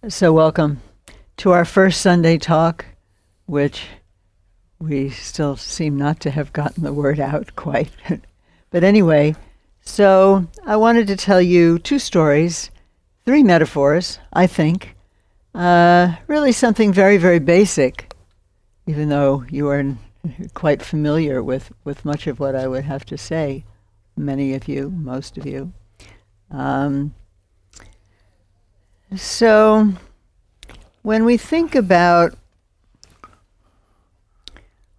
So welcome to our first Sunday talk, which we still seem not to have gotten the word out quite. But anyway, so I wanted to tell you two stories, three metaphors, I think. Really something very, very basic, even though you are quite familiar with much of what I would have to say, many of you, most of you. So when we think about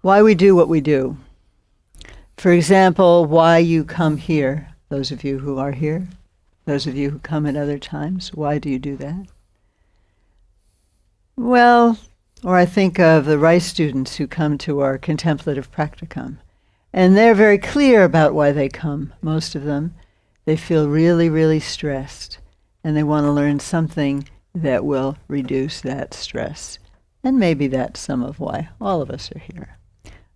why we do what we do, for example, why you come here, those of you who are here, those of you who come at other times, why do you do that? Well, or I think of the Rice students who come to our contemplative practicum, and they're very clear about why they come, most of them. They feel really, really stressed, and they want to learn something that will reduce that stress. And maybe that's some of why all of us are here.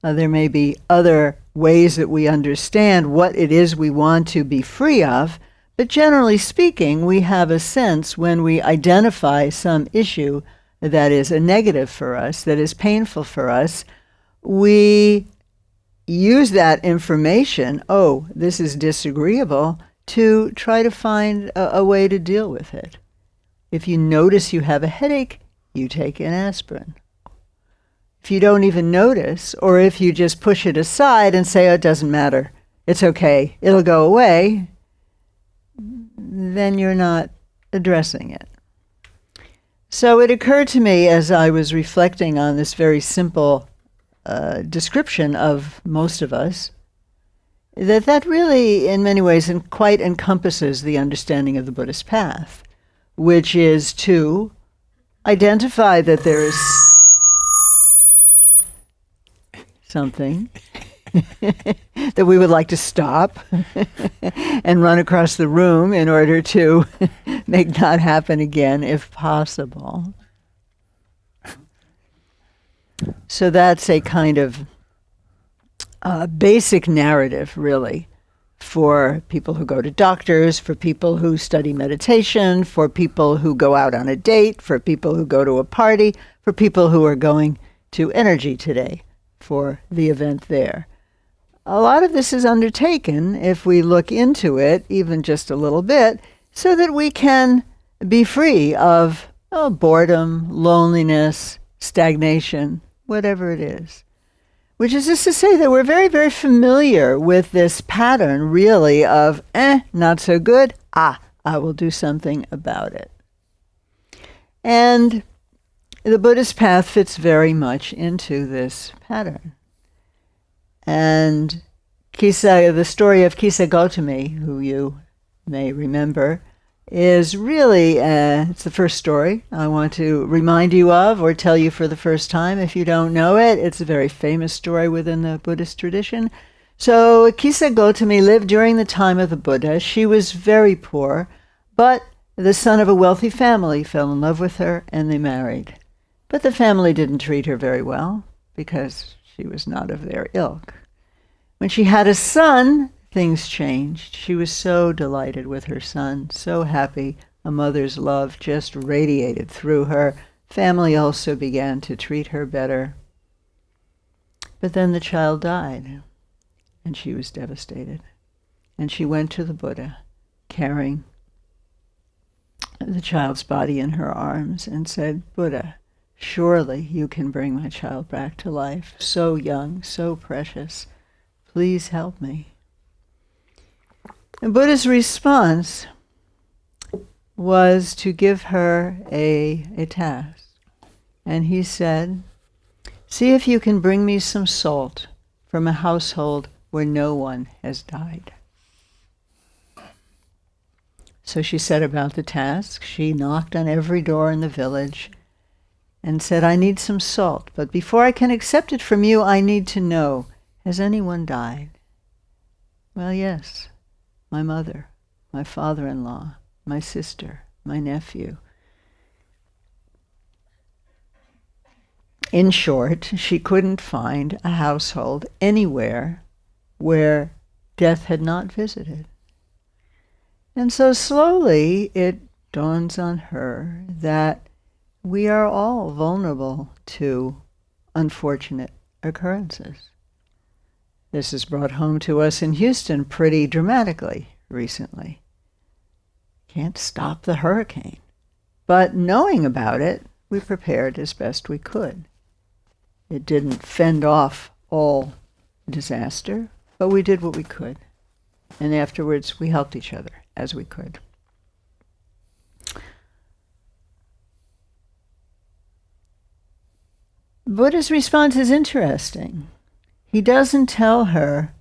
There may be other ways that we understand what it is we want to be free of, but generally speaking, we have a sense when we identify some issue that is a negative for us, that is painful for us, we use that information, oh, this is disagreeable, to try to find a way to deal with it. If you notice you have a headache, you take an aspirin. If you don't even notice, or if you just push it aside and say, oh, it doesn't matter, it's okay, it'll go away, then you're not addressing it. So it occurred to me as I was reflecting on this very simple description of most of us, that really, in many ways, quite encompasses the understanding of the Buddhist path, which is to identify that there is something that we would like to stop and run across the room in order to make not happen again, if possible. So that's a kind of basic narrative, really, for people who go to doctors, for people who study meditation, for people who go out on a date, for people who go to a party, for people who are going to Energy today for the event there. A lot of this is undertaken, if we look into it, even just a little bit, so that we can be free of boredom, loneliness, stagnation, whatever it is. Which is just to say that we're very, very familiar with this pattern, really, of, not so good, I will do something about it. And the Buddhist path fits very much into this pattern. And the story of Kisa Gotami, who you may remember, is really, it's the first story I want to remind you of or tell you for the first time if you don't know it. It's a very famous story within the Buddhist tradition. So Kisa Gotami lived during the time of the Buddha. She was very poor, but the son of a wealthy family fell in love with her and they married. But the family didn't treat her very well because she was not of their ilk. When she had a son, things changed. She was so delighted with her son, so happy. A mother's love just radiated through her. Family also began to treat her better. But then the child died, and she was devastated. And she went to the Buddha, carrying the child's body in her arms, and said, Buddha, surely you can bring my child back to life. So young, so precious. Please help me. And Buddha's response was to give her a task. And he said, see if you can bring me some salt from a household where no one has died. So she set about the task. She knocked on every door in the village and said, I need some salt, but before I can accept it from you, I need to know, has anyone died? Well, yes. My mother, my father-in-law, my sister, my nephew. In short, she couldn't find a household anywhere where death had not visited. And so slowly it dawns on her that we are all vulnerable to unfortunate occurrences. This is brought home to us in Houston pretty dramatically recently. Can't stop the hurricane. But knowing about it, we prepared as best we could. It didn't fend off all disaster, but we did what we could. And afterwards, we helped each other as we could. Buddha's response is interesting. He doesn't tell her,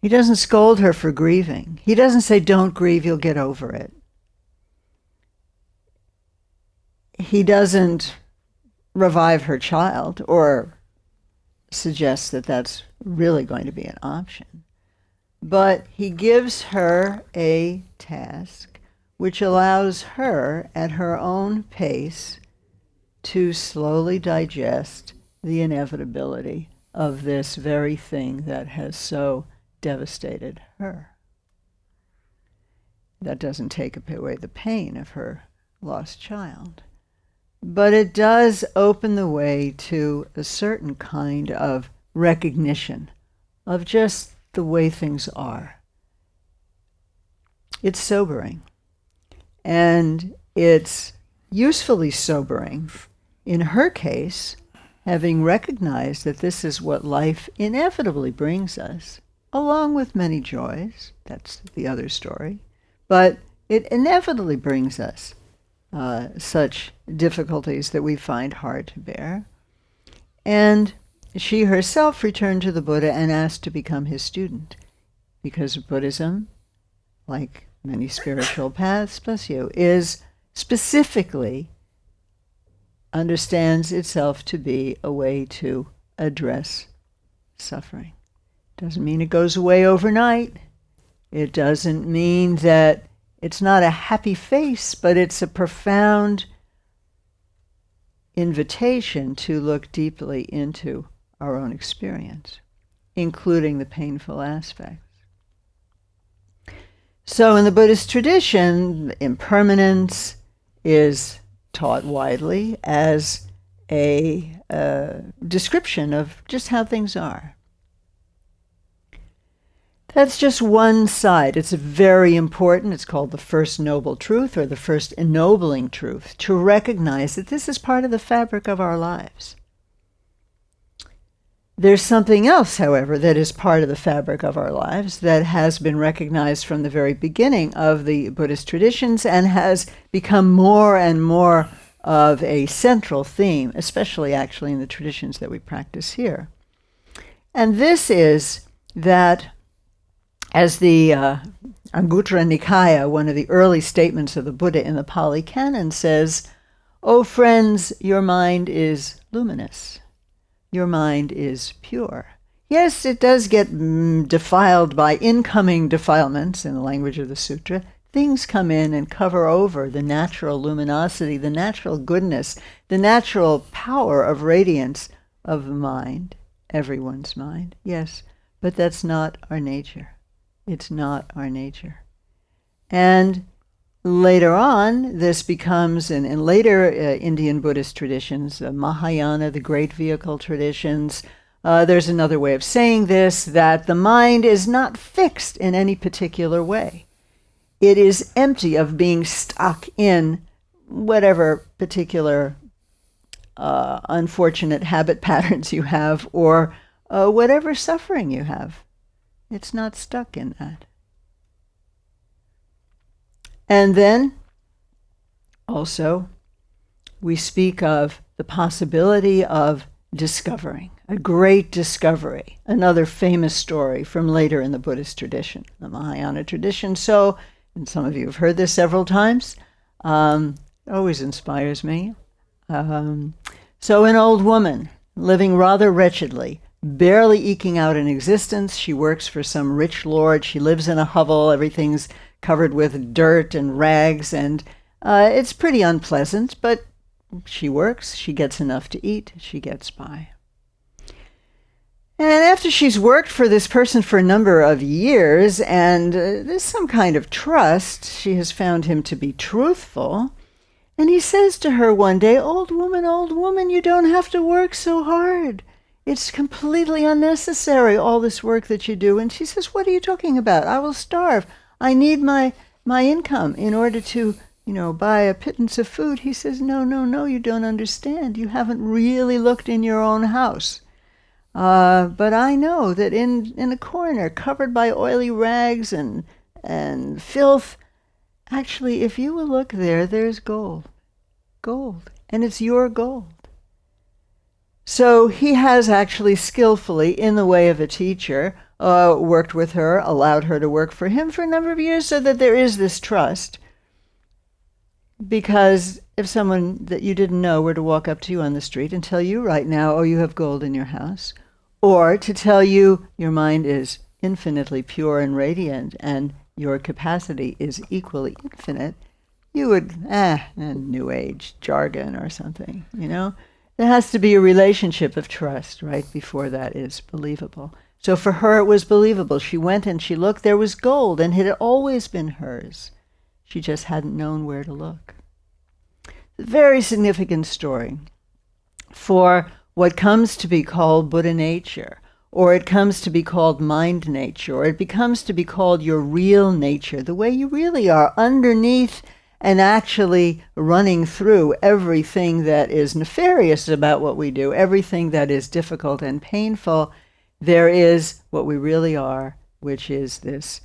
he doesn't scold her for grieving. He doesn't say, don't grieve, you'll get over it. He doesn't revive her child or suggest that that's really going to be an option. But he gives her a task which allows her, at her own pace, to slowly digest the inevitability of this very thing that has so devastated her. That doesn't take away the pain of her lost child, but it does open the way to a certain kind of recognition of just the way things are. It's sobering, and it's usefully sobering, in her case, having recognized that this is what life inevitably brings us, along with many joys. That's the other story. But it inevitably brings us such difficulties that we find hard to bear. And she herself returned to the Buddha and asked to become his student, because Buddhism, like many spiritual paths, bless you, is specifically understands itself to be a way to address suffering. Doesn't mean it goes away overnight. It doesn't mean that it's not a happy face, but it's a profound invitation to look deeply into our own experience, including the painful aspects. So in the Buddhist tradition, impermanence is taught widely as a description of just how things are. That's just one side. It's very important. It's called the first noble truth, or the first ennobling truth, to recognize that this is part of the fabric of our lives. There's something else, however, that is part of the fabric of our lives that has been recognized from the very beginning of the Buddhist traditions and has become more and more of a central theme, especially actually in the traditions that we practice here. And this is that, as the Anguttara Nikaya, one of the early statements of the Buddha in the Pali Canon, says, "O friends, your mind is luminous. Your mind is pure." Yes, it does get defiled by incoming defilements, in the language of the sutra. Things come in and cover over the natural luminosity, the natural goodness, the natural power of radiance of the mind, everyone's mind, yes, but that's not our nature. It's not our nature. And later on, this becomes, in later Indian Buddhist traditions, Mahayana, the great vehicle traditions, there's another way of saying this, that the mind is not fixed in any particular way. It is empty of being stuck in whatever particular unfortunate habit patterns you have, or whatever suffering you have. It's not stuck in that. And then, also, we speak of the possibility of discovering, a great discovery, another famous story from later in the Buddhist tradition, the Mahayana tradition. So, and some of you have heard this several times, it always inspires me. So an old woman, living rather wretchedly, barely eking out an existence. She works for some rich lord. She lives in a hovel. Everything's covered with dirt and rags, and it's pretty unpleasant, but she works. She gets enough to eat. She gets by. And after she's worked for this person for a number of years, and there's some kind of trust, she has found him to be truthful, And he says to her one day, old woman, you don't have to work so hard. It's completely unnecessary, all this work that you do. And she says, what are you talking about? I will starve. I need my income in order to, buy a pittance of food. He says, no, you don't understand. You haven't really looked in your own house. But I know that in a corner, covered by oily rags and filth, actually, if you will look there, there's gold. Gold. And it's your gold. So he has actually skillfully, in the way of a teacher, worked with her, allowed her to work for him for a number of years, so that there is this trust. Because if someone that you didn't know were to walk up to you on the street and tell you right now, oh, you have gold in your house, or to tell you your mind is infinitely pure and radiant and your capacity is equally infinite, you would, New Age jargon or something, There has to be a relationship of trust, right, before that is believable. So for her, it was believable. She went and she looked. There was gold, and it had always been hers. She just hadn't known where to look. Very significant story for what comes to be called Buddha nature, or it comes to be called mind nature, or it becomes to be called your real nature, the way you really are, underneath and actually running through everything that is nefarious about what we do, everything that is difficult and painful. There is what we really are, which is this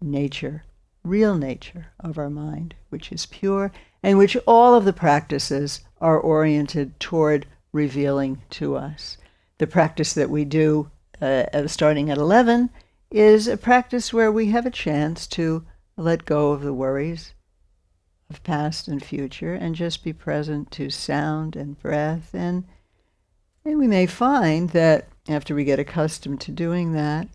nature, real nature of our mind, which is pure, and which all of the practices are oriented toward revealing to us. The practice that we do starting at 11 is a practice where we have a chance to let go of the worries of past and future and just be present to sound and breath. And we may find that after we get accustomed to doing that,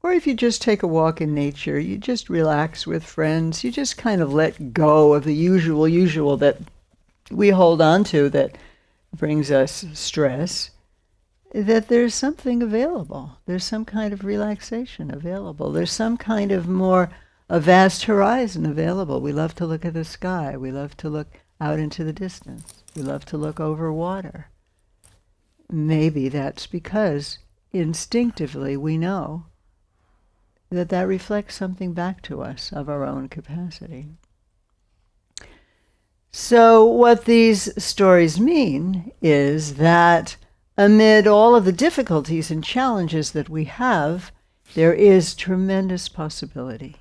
or if you just take a walk in nature, you just relax with friends, you just kind of let go of the usual that we hold on to that brings us stress, that there's something available. There's some kind of relaxation available. There's some kind of a vast horizon available. We love to look at the sky. We love to look out into the distance. We love to look over water. Maybe that's because instinctively we know that reflects something back to us of our own capacity. So what these stories mean is that amid all of the difficulties and challenges that we have, there is tremendous possibility.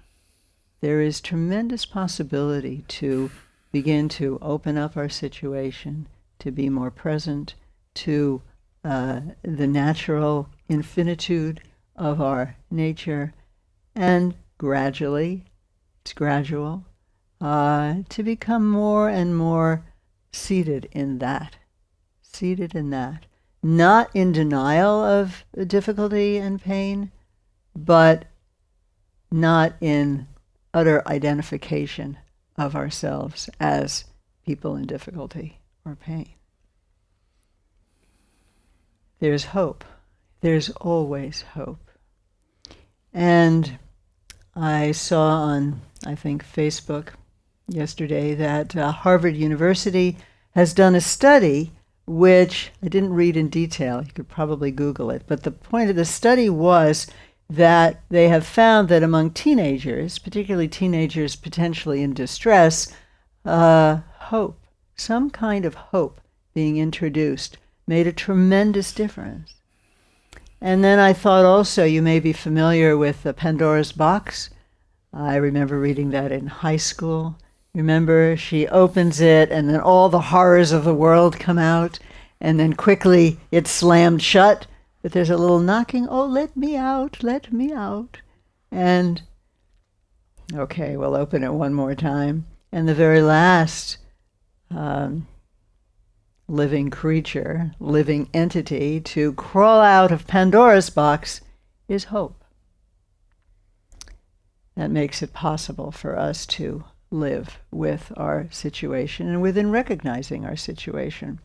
There is tremendous possibility to begin to open up our situation, to be more present to the natural infinitude of our nature, and gradually, it's gradual, to become more and more seated in that, not in denial of the difficulty and pain, but not in utter identification of ourselves as people in difficulty or pain. There's hope. There's always hope. And I saw on, I think, Facebook yesterday that Harvard University has done a study which I didn't read in detail. You could probably Google it. But the point of the study was that they have found that among teenagers, particularly teenagers potentially in distress, hope, some kind of hope being introduced made a tremendous difference. And then I thought also, you may be familiar with the Pandora's Box. I remember reading that in high school. Remember, she opens it and then all the horrors of the world come out, and then quickly it's slammed shut, but there's a little knocking, oh, let me out. And, okay, we'll open it one more time. And the very last living creature, living entity to crawl out of Pandora's box is hope. That makes it possible for us to live with our situation and within recognizing our situation.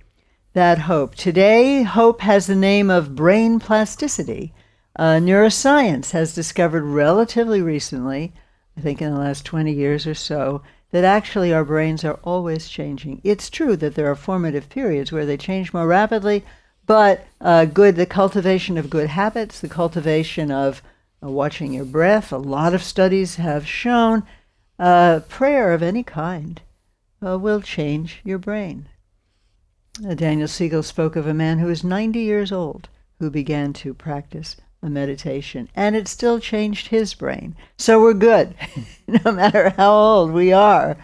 That hope. Today, hope has the name of brain plasticity. Neuroscience has discovered relatively recently, I think in the last 20 years or so, that actually our brains are always changing. It's true that there are formative periods where they change more rapidly, but the cultivation of good habits, the cultivation of watching your breath, a lot of studies have shown prayer of any kind will change your brain. Daniel Siegel spoke of a man who was 90 years old who began to practice a meditation, and it still changed his brain. So we're good, no matter how old we are.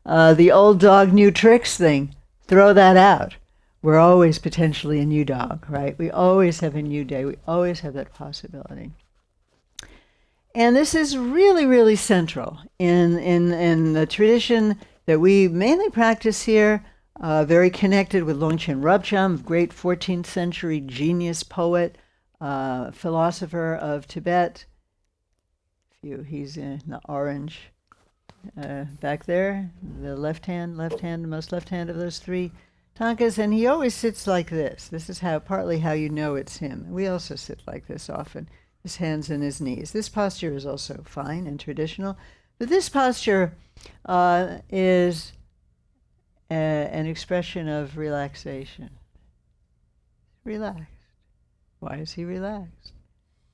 The old dog, new tricks thing, throw that out. We're always potentially a new dog, right? We always have a new day. We always have that possibility. And this is really, really central in the tradition that we mainly practice here, very connected with Longchen Rebcham, great 14th century genius poet, philosopher of Tibet. He's in the orange back there, the left hand, most left hand of those three tankas, and he always sits like this. This is partly how you know it's him. We also sit like this often, his hands and his knees. This posture is also fine and traditional, but this posture is an expression of relaxation. Relaxed. Why is he relaxed?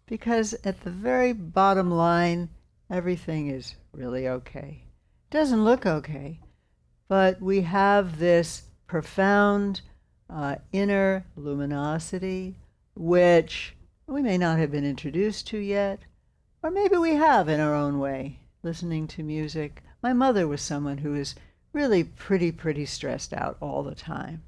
Because at the very bottom line, everything is really okay. Doesn't look okay, but we have this profound inner luminosity, which we may not have been introduced to yet, or maybe we have in our own way, listening to music. My mother was someone who was really pretty stressed out all the time.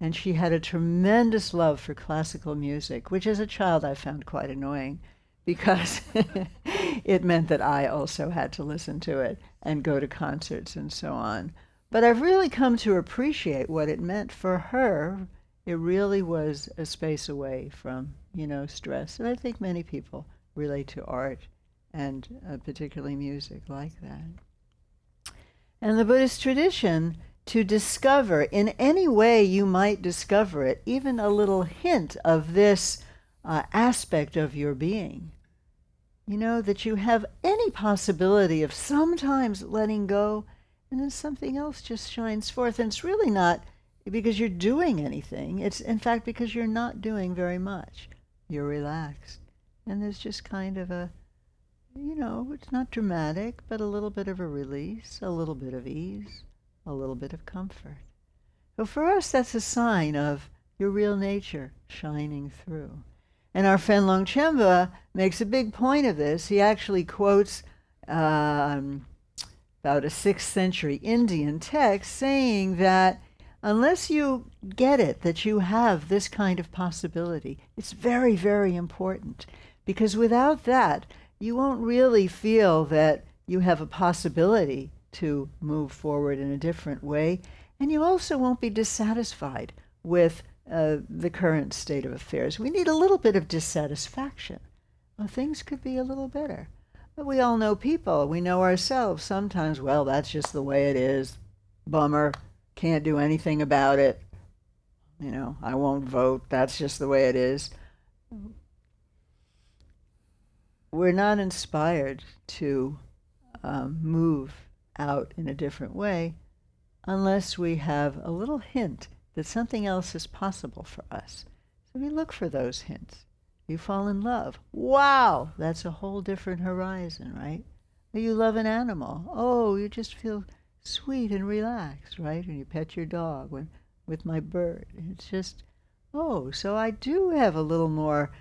And she had a tremendous love for classical music, which as a child I found quite annoying because it meant that I also had to listen to it and go to concerts and so on. But I've really come to appreciate what it meant for her. It really was a space away from, stress. And I think many people relate to art and particularly music like that. And the Buddhist tradition, to discover in any way you might discover it, even a little hint of this aspect of your being, that you have any possibility of sometimes letting go, and then something else just shines forth. And it's really not because you're doing anything. It's in fact because you're not doing very much. You're relaxed. And there's just kind of a, it's not dramatic, but a little bit of a release, a little bit of ease, a little bit of comfort. So for us, that's a sign of your real nature shining through. And our friend Longchenpa makes a big point of this. He actually quotes about a 6th century Indian text saying that unless you get it, that you have this kind of possibility, it's very, very important. Because without that, you won't really feel that you have a possibility to move forward in a different way, and you also won't be dissatisfied with the current state of affairs. We need a little bit of dissatisfaction. Well, things could be a little better. But we all know people. We know ourselves. Sometimes, well, that's just the way it is. Bummer. Can't do anything about it. I won't vote. That's just the way it is. We're not inspired to move out in a different way unless we have a little hint that something else is possible for us. So we look for those hints. You fall in love. Wow, that's a whole different horizon, right? Or you love an animal. Oh, you just feel sweet and relaxed, right? And you pet your dog with my bird. It's just, so I do have a little more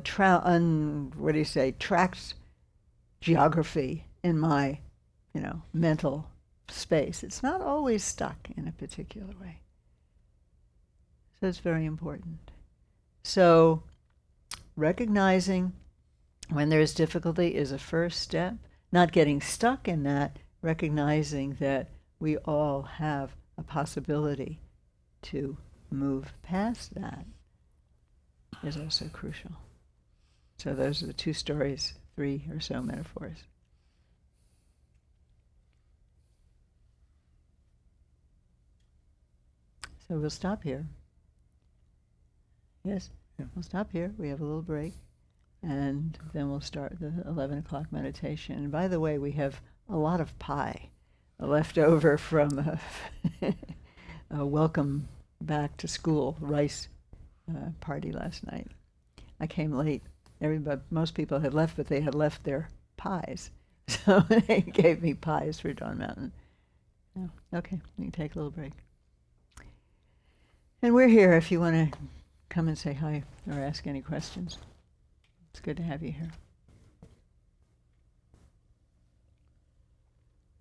tract geography in my, mental space. It's not always stuck in a particular way. So it's very important. So recognizing when there's difficulty is a first step. Not getting stuck in that, recognizing that we all have a possibility to move past that is also crucial. So those are the 2 stories, 3 or so metaphors. So we'll stop here. Yes, yeah. We'll stop here. We have a little break. And then we'll start the 11 o'clock meditation. And by the way, we have a lot of pie left over from a welcome back to school rice party last night. I came late. Most people had left, but they had left their pies. So they gave me pies for Dawn Mountain. Oh, okay, we can take a little break. And we're here if you want to come and say hi or ask any questions. It's good to have you here.